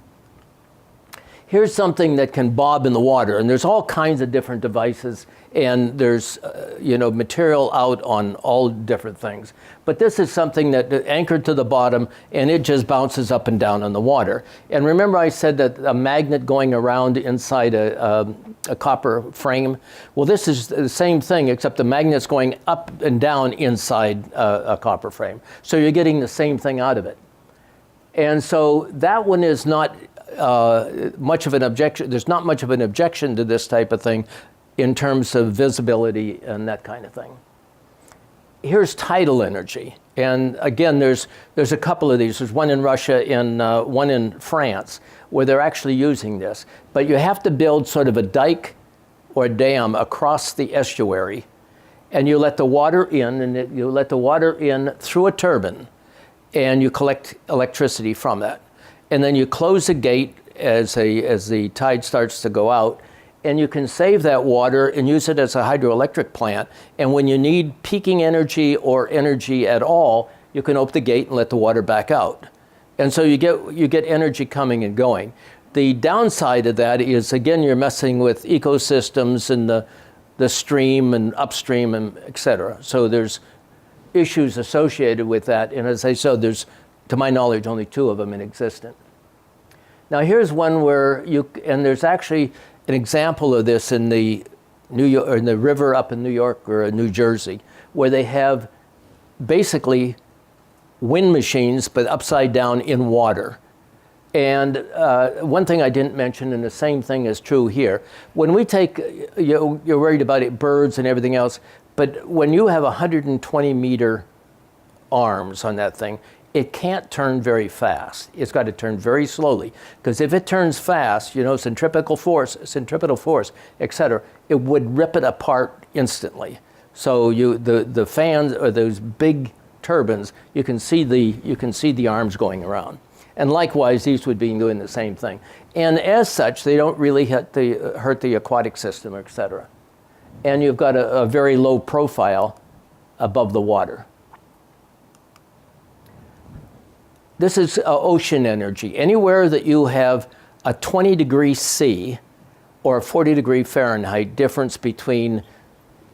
Here's something that can bob in the water, and there's all kinds of different devices, and there's material out on all different things. But this is something that anchored to the bottom, and it just bounces up and down on the water. And remember I said that a magnet going around inside a copper frame? Well, this is the same thing, except the magnet's going up and down inside a copper frame. So you're getting the same thing out of it. And so that one is not much of an objection. There's not much of an objection to this type of thing in terms of visibility and that kind of thing. Here's tidal energy. And again, there's a couple of these. There's one in Russia and one in France where they're actually using this. But you have to build sort of a dike or a dam across the estuary, and you let the water in, and you let the water in through a turbine, and you collect electricity from that. And then you close the gate as the tide starts to go out, and you can save that water and use it as a hydroelectric plant. And when you need peaking energy or energy at all, you can open the gate and let the water back out. And so you get energy coming and going. The downside of that is, again, you're messing with ecosystems and the stream and upstream and et cetera. So there's issues associated with that. And as I said, there's, to my knowledge, only 2 of them in existence. Now here's one where and there's actually an example of this in the river up in New York or New Jersey, where they have basically wind machines, but upside down in water. And one thing I didn't mention, and the same thing is true here, when we take, you're worried about it, birds and everything else, but when you have 120 meter arms on that thing, it can't turn very fast. It's got to turn very slowly, because if it turns fast, centripetal force, et cetera, it would rip it apart instantly. So the fans, or those big turbines, you can see the arms going around. And likewise, these would be doing the same thing. And as such, they don't really hurt the aquatic system, et cetera. And you've got a very low profile above the water. This is ocean energy. Anywhere that you have a 20 degree C or a 40 degree Fahrenheit difference between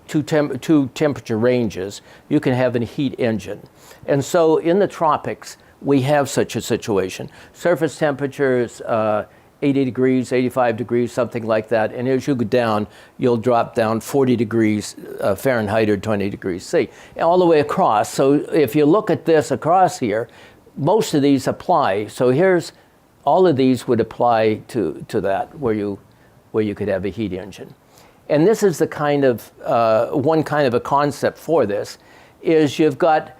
two temperature ranges, you can have a heat engine. And so in the tropics, we have such a situation. Surface temperature is 80 degrees, 85 degrees, something like that. And as you go down, you'll drop down 40 degrees Fahrenheit or 20 degrees C, all the way across. So if you look at this across here, most of these apply. So here's, all of these would apply to that, where you could have a heat engine. And this is the kind of, one kind of a concept for this, is you've got,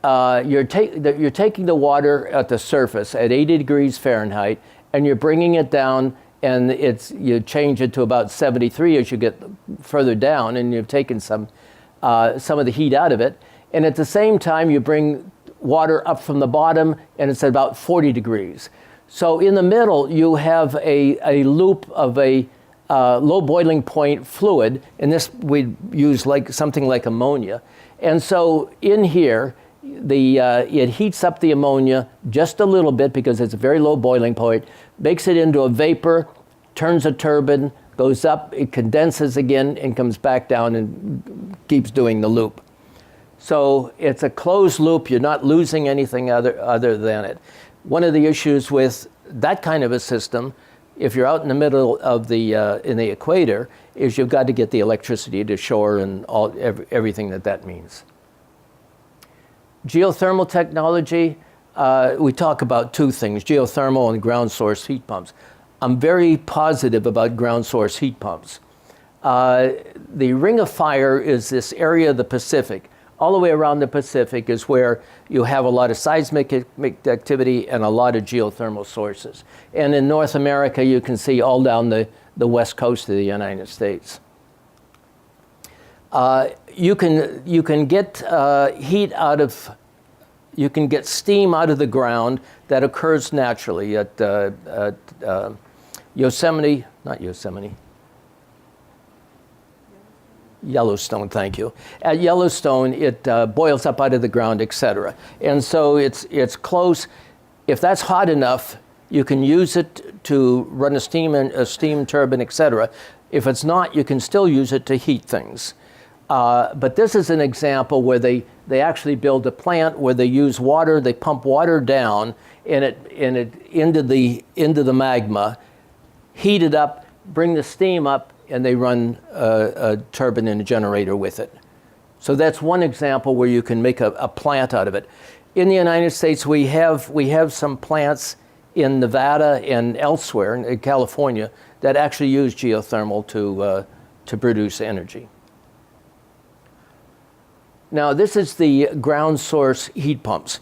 you're taking the water at the surface at 80 degrees Fahrenheit, and you're bringing it down, and you change it to about 73 as you get further down, and you've taken some of the heat out of it. And at the same time, you bring water up from the bottom, and it's at about 40 degrees. So in the middle, you have a loop of a low boiling point fluid, and this we use like something like ammonia. And so in here, it heats up the ammonia just a little bit because it's a very low boiling point, makes it into a vapor, turns a turbine, goes up, it condenses again, and comes back down and keeps doing the loop. So it's a closed loop. You're not losing anything other than it. One of the issues with that kind of a system, if you're out in the middle of in the equator, is you've got to get the electricity to shore and everything that means. Geothermal technology, we talk about two things, geothermal and ground source heat pumps. I'm very positive about ground source heat pumps. The Ring of Fire is this area of the Pacific. All the way around the Pacific is where you have a lot of seismic activity and a lot of geothermal sources. And in North America, you can see all down the west coast of the United States. You can get heat out of, you can get steam out of the ground that occurs naturally at Yosemite, not Yosemite, Yellowstone, thank you. At Yellowstone, it boils up out of the ground, etc. And so it's close. If that's hot enough, you can use it to run a steam turbine, etc. If it's not, you can still use it to heat things. But this is an example where they actually build a plant where they use water, they pump water down and it into the magma, heat it up, bring the steam up, and they run a turbine and a generator with it. So that's one example where you can make a plant out of it. In the United States, we have some plants in Nevada and elsewhere, in California, that actually use geothermal to produce energy. Now, this is the ground source heat pumps.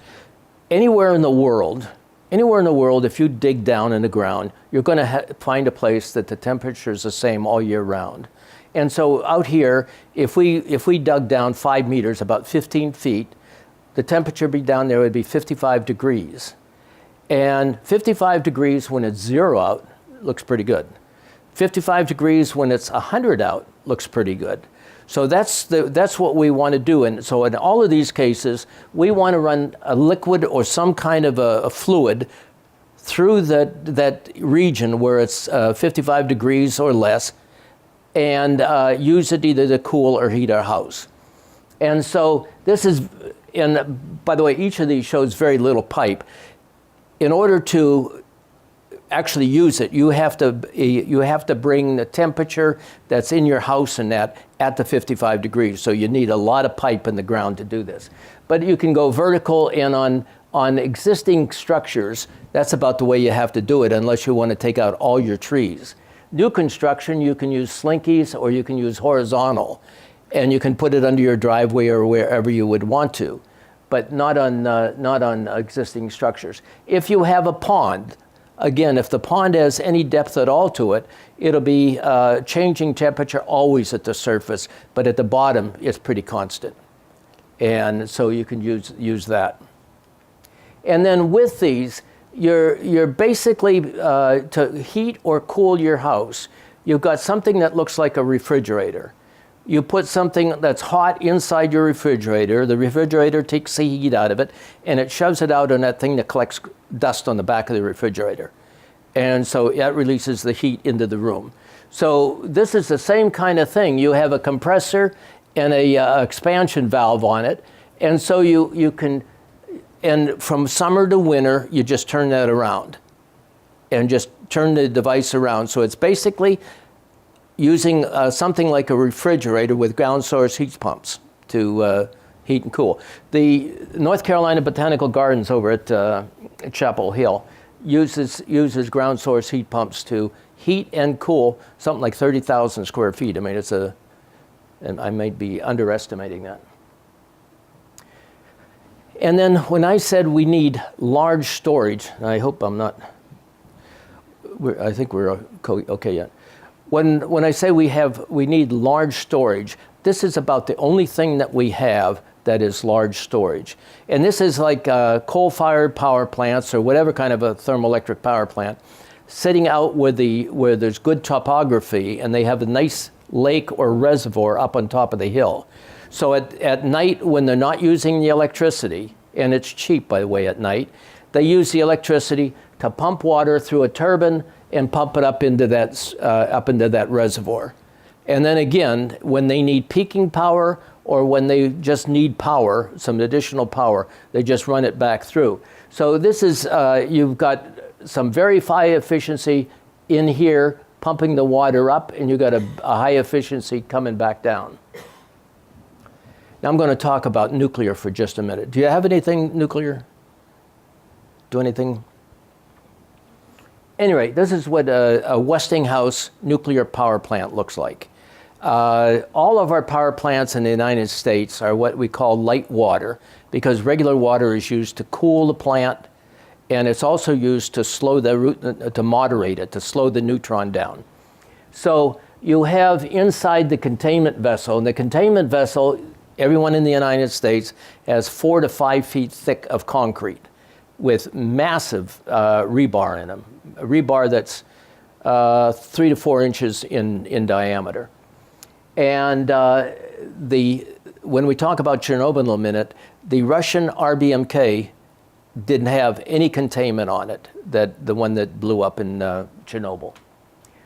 Anywhere in the world, if you dig down in the ground, you're going to find a place that the temperature is the same all year round. And so out here, if we dug down 5 meters, about 15 feet, the temperature be down there would be 55 degrees. And 55 degrees when it's 0 out looks pretty good. 55 degrees when it's 100 out looks pretty good. So that's what we want to do. And so in all of these cases, we want to run a liquid or some kind of a fluid through that region where it's 55 degrees or less, and use it either to cool or heat our house. And so this is, and by the way, each of these shows very little pipe. In order to actually use it, you have to bring the temperature that's in your house and that at the 55 degrees. So you need a lot of pipe in the ground to do this. But you can go vertical, and on existing structures, that's about the way you have to do it unless you want to take out all your trees. New construction, you can use slinkies or you can use horizontal, and you can put it under your driveway or wherever you would want to, but not on existing structures. If you have a pond, again, if the pond has any depth at all to it, it'll be changing temperature always at the surface, but at the bottom, it's pretty constant. And so you can use that. And then with these, you're basically, to heat or cool your house, you've got something that looks like a refrigerator. You put something that's hot inside your refrigerator, the refrigerator takes the heat out of it, and it shoves it out on that thing that collects dust on the back of the refrigerator. And so that releases the heat into the room. So this is the same kind of thing. You have a compressor and a expansion valve on it, and so you can, and from summer to winter, you just turn that around and just turn the device around. So it's basically using something like a refrigerator with ground source heat pumps to heat and cool. The North Carolina Botanical Gardens over at Chapel Hill uses ground source heat pumps to heat and cool something like 30,000 square feet. I mean, and I may be underestimating that. And then when I said we need large storage, and I hope I'm not, I think we're okay yet. When I say we need large storage, this is about the only thing that we have that is large storage. And this is like coal-fired power plants or whatever kind of a thermoelectric power plant sitting out where there's good topography and they have a nice lake or reservoir up on top of the hill. So at night when they're not using the electricity, and it's cheap by the way at night, they use the electricity to pump water through a turbine and pump it up into that reservoir. And then again, when they need peaking power or when they just need power, some additional power, they just run it back through. So this is, you've got some very high efficiency in here pumping the water up, and you've got a high efficiency coming back down. Now I'm going to talk about nuclear for just a minute. Do you have anything nuclear? Do anything? Anyway, this is what a Westinghouse nuclear power plant looks like. All of our power plants in the United States are what we call light water, because regular water is used to cool the plant, and it's also used to slow to moderate it, to slow the neutron down. So you have inside the containment vessel, and the containment vessel, everyone in the United States has 4 to 5 feet thick of concrete with massive rebar in them, a rebar that's 3 to 4 inches in diameter. And when we talk about Chernobyl in a minute, the Russian RBMK didn't have any containment on it, the one that blew up in Chernobyl.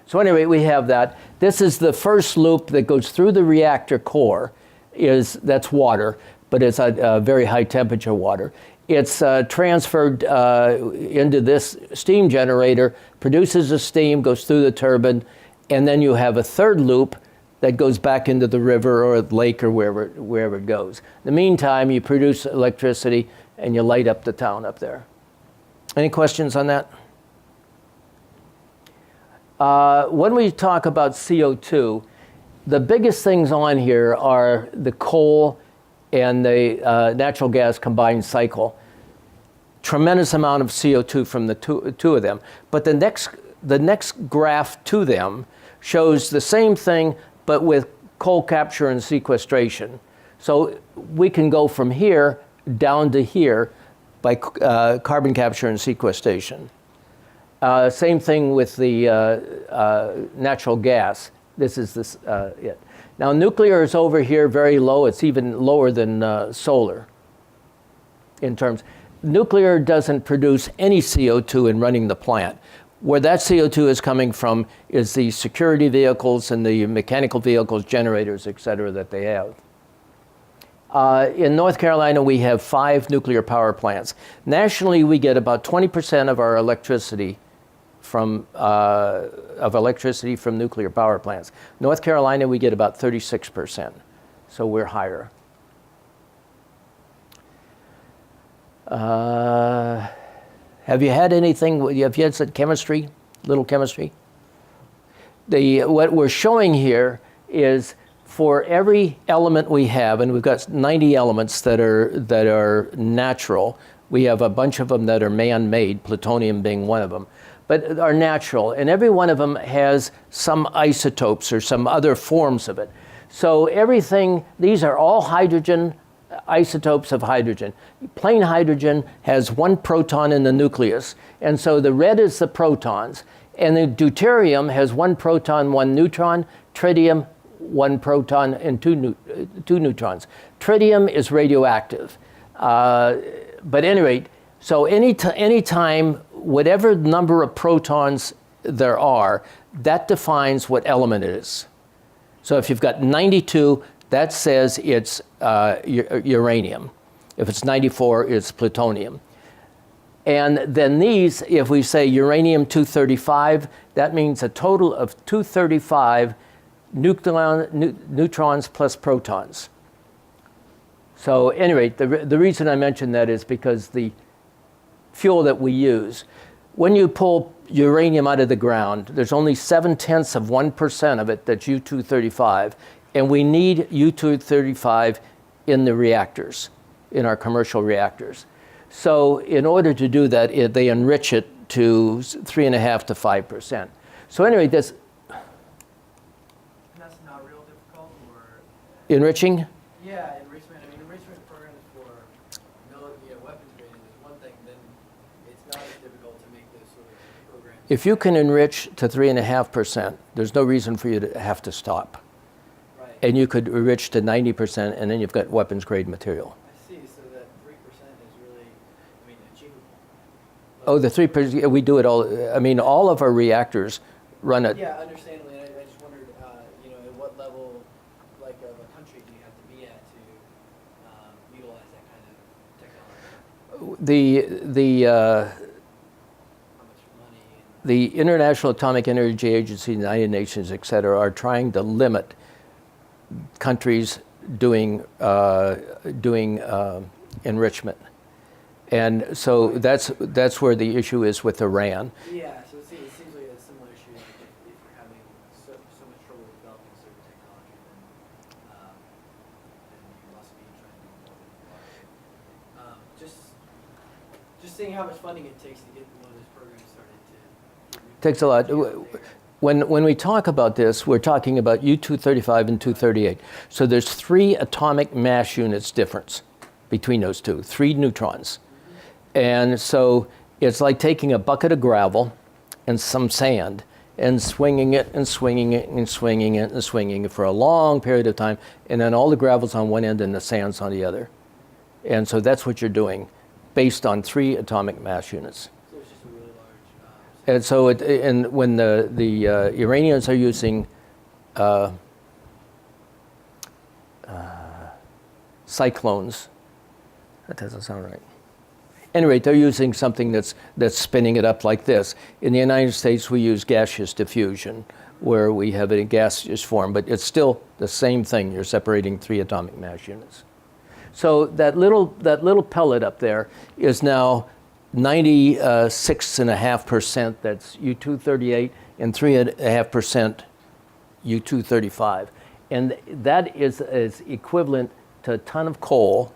So anyway, we have that. This is the first loop that goes through the reactor core. That's water, but it's a very high temperature water. It's transferred into this steam generator, produces the steam, goes through the turbine, and then you have a third loop that goes back into the river or lake or wherever it goes. In the meantime, you produce electricity and you light up the town up there. Any questions on that? When we talk about CO2, the biggest things on here are the coal and the natural gas combined cycle. Tremendous amount of CO2 from the two of them. But the next graph to them shows the same thing, but with coal capture and sequestration. So we can go from here down to here by carbon capture and sequestration. Same thing with the natural gas. This is it. Now nuclear is over here very low. It's even lower than solar in terms. Nuclear doesn't produce any CO2 in running the plant. Where that CO2 is coming from is the security vehicles and the mechanical vehicles, generators, et cetera, that they have. In North Carolina, we have 5 nuclear power plants. Nationally, we get about 20% of our electricity from nuclear power plants. North Carolina, we get about 36%, so we're higher. Have you had anything, have you had some chemistry, little chemistry? What we're showing here is for every element we have, and we've got 90 elements that are natural. We have a bunch of them that are man-made, plutonium being one of them, but are natural. And every one of them has some isotopes or some other forms of it. So everything, these are all hydrogen, isotopes of hydrogen. Plain hydrogen has 1 proton in the nucleus, and so the red is the protons. And the deuterium has 1 proton, 1 neutron. Tritium, 1 proton and 2 neutrons. Tritium is radioactive. But at any rate, so any time, whatever number of protons there are, that defines what element it is. So if you've got 92, that says it's uranium. If it's 94, it's plutonium. And then these, if we say uranium-235, that means a total of 235 neutrons plus protons. So at any rate, the reason I mention that is because the fuel that we use, when you pull uranium out of the ground, there's only 0.7% of it that's U-235, and we need U-235 in the reactors, in our commercial reactors. So in order to do that, they enrich it to 3.5 to 5%. So anyway, this And that's not real difficult, or? enriching? Yeah, Yeah, enrichment. I mean, enrichment programs for weapons training is one thing. Then it's not as difficult to make those sort of programs. If you can enrich to 3.5%, there's no reason for you to have to stop. Right. And you could enrich to 90%, and then you've got weapons grade material. I see. So that 3% is really, I mean, achievable. Oh, the 3%, we do it all. I mean, all of our reactors run at, Yeah, understandably. I just wondered, at what level, like, of a country do you have to be at to utilize that kind of technology? How much money? The International Atomic Energy Agency, United Nations, et cetera, are trying to limit countries doing enrichment. And so that's where the issue is with Iran. Yeah, so it seems like a similar issue. Like if you're having so much trouble developing certain technology, then you must be trying to do more than you are. Just seeing how much funding it takes to get one of those programs started to. Takes a lot. When we talk about this, we're talking about U-235 and 238. So there's 3 atomic mass units difference between those two, 3 neutrons. And so it's like taking a bucket of gravel and some sand and swinging it and swinging it and swinging it and swinging it for a long period of time, and then all the gravel's on one end and the sand's on the other. And so that's what you're doing based on 3 atomic mass units. So it's just a really large. And so and when the Iranians are using cyclones, that doesn't sound right. Anyway, they're using something that's spinning it up like this. In the United States, we use gaseous diffusion, where we have it in gaseous form, but it's still the same thing. You're separating 3 atomic mass units. So that little pellet up there is now 96.5%. That's U-238 and 3.5% U-235, and that is equivalent to a ton of coal,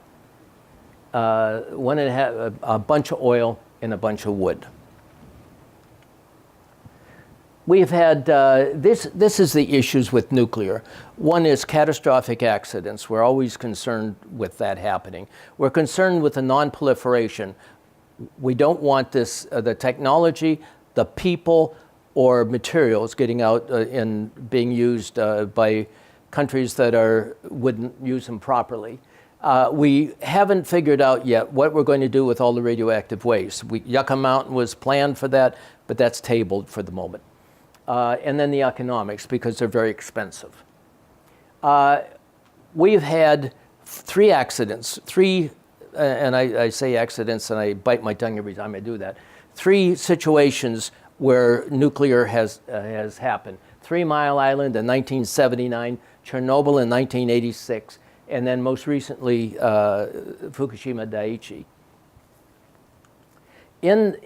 1.5, a bunch of oil, and a bunch of wood. We've had, this is the issues with nuclear. One is catastrophic accidents. We're always concerned with that happening. We're concerned with the non-proliferation. We don't want this, the technology, the people, or materials getting out and being used by countries that wouldn't use them properly. We haven't figured out yet what we're going to do with all the radioactive waste. Yucca Mountain was planned for that, but that's tabled for the moment. And then the economics, because they're very expensive. We've had 3 accidents, and I say accidents and I bite my tongue every time I do that, 3 situations where nuclear has happened. 3 Mile Island in 1979, Chernobyl in 1986, and then most recently, Fukushima Daiichi. In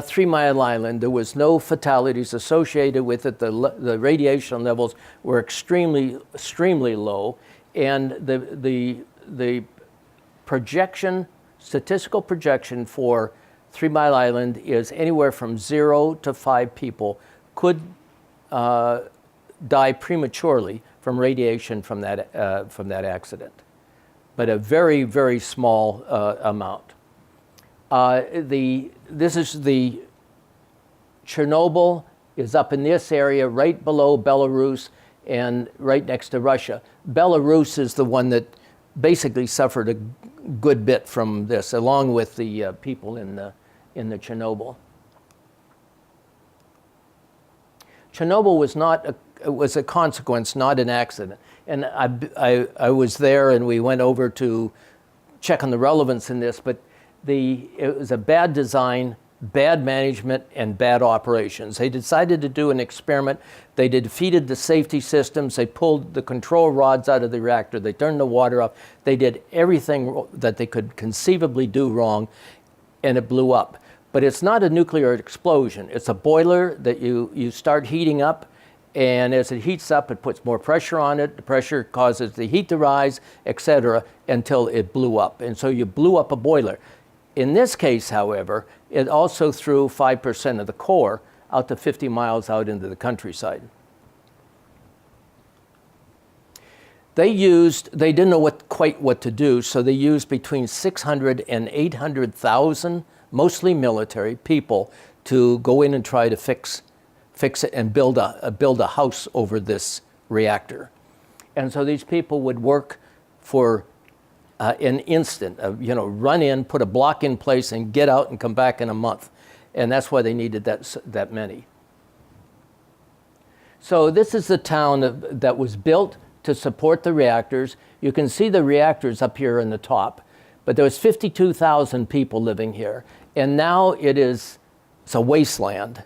3 Mile Island, there was no fatalities associated with it. The radiation levels were extremely low, and the statistical projection for 3 Mile Island is anywhere from 0 to 5 people could die prematurely from radiation from that accident, but a very, very small amount. This is the Chernobyl is up in this area right below Belarus and right next to Russia. Belarus is the one that basically suffered a good bit from this, along with the people in the Chernobyl. Chernobyl was a consequence, not an accident. And I was there, and we went over to check on the relevance in this, but it was a bad design, bad management, and bad operations. They decided to do an experiment. They defeated the safety systems. They pulled the control rods out of the reactor. They turned the water off. They did everything that they could conceivably do wrong, and it blew up. But it's not a nuclear explosion. It's a boiler that you start heating up, and as it heats up, it puts more pressure on it. The pressure causes the heat to rise, et cetera, until it blew up. And so you blew up a boiler. In this case, however, it also threw 5% of the core out to 50 miles out into the countryside. they didn't know quite what to do, so they used between 600 and 800,000, mostly military people, to go in and try to fix it and build a house over this reactor. And so these people would work for an instant, run in, put a block in place, and get out and come back in a month. And that's why they needed that many. So this is the town that was built to support the reactors. You can see the reactors up here in the top. But there was 52,000 people living here. And now it's a wasteland.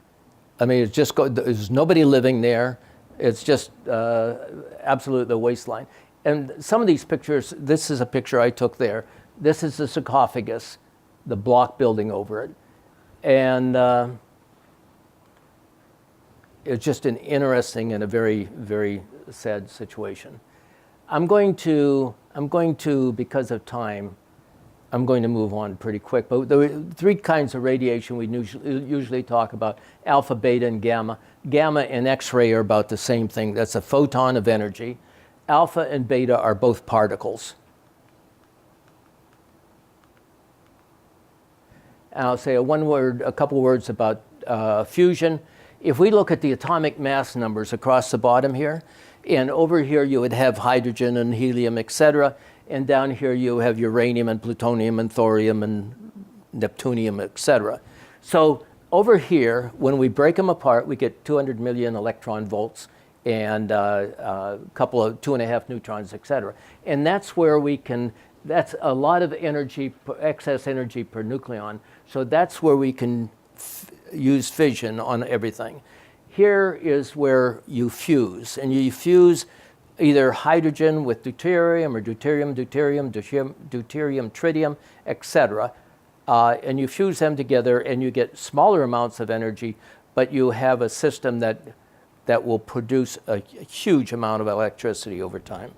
I mean, there's nobody living there. It's just absolutely a wasteland. And some of these pictures, this is a picture I took there. This is the sarcophagus, the block building over it. And it's just an interesting and a very, very sad situation. I'm going to, because of time, I'm going to move on pretty quick. But there are three kinds of radiation we usually talk about: alpha, beta, and gamma. Gamma and X-ray are about the same thing. That's a photon of energy. Alpha and beta are both particles. And I'll say a couple words about fusion. If we look at the atomic mass numbers across the bottom here, and over here you would have hydrogen and helium, etc., and down here you have uranium and plutonium and thorium and neptunium, etc. So over here, when we break them apart, we get 200 million electron volts and a couple of 2.5 neutrons, etc. And that's where that's a lot of energy, excess energy per nucleon. So that's where we can use fission on everything. Here is where you fuse, and you fuse either hydrogen with deuterium or deuterium, tritium, etc. And you fuse them together and you get smaller amounts of energy, but you have a system that will produce a huge amount of electricity over time.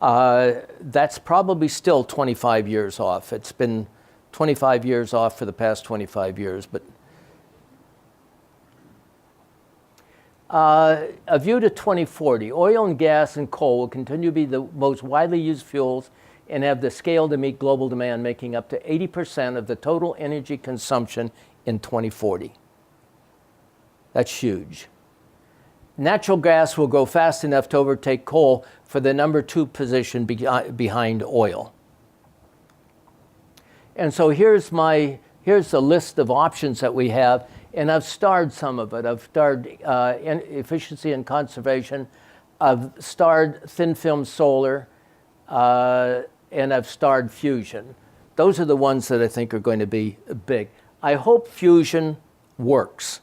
That's probably still 25 years off. It's been 25 years off for the past 25 years, but a view to 2040. Oil and gas and coal will continue to be the most widely used fuels and have the scale to meet global demand, making up to 80% of the total energy consumption in 2040. That's huge. Natural gas will grow fast enough to overtake coal for the number 2 position behind oil. And so here's the list of options that we have, and I've starred some of it. I've starred efficiency and conservation. I've starred thin film solar, and I've starred fusion. Those are the ones that I think are going to be big. I hope fusion works,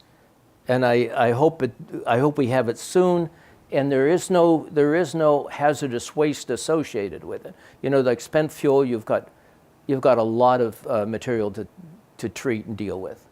and I hope we have it soon. And there is no hazardous waste associated with it. Like spent fuel, you've got a lot of material to treat and deal with.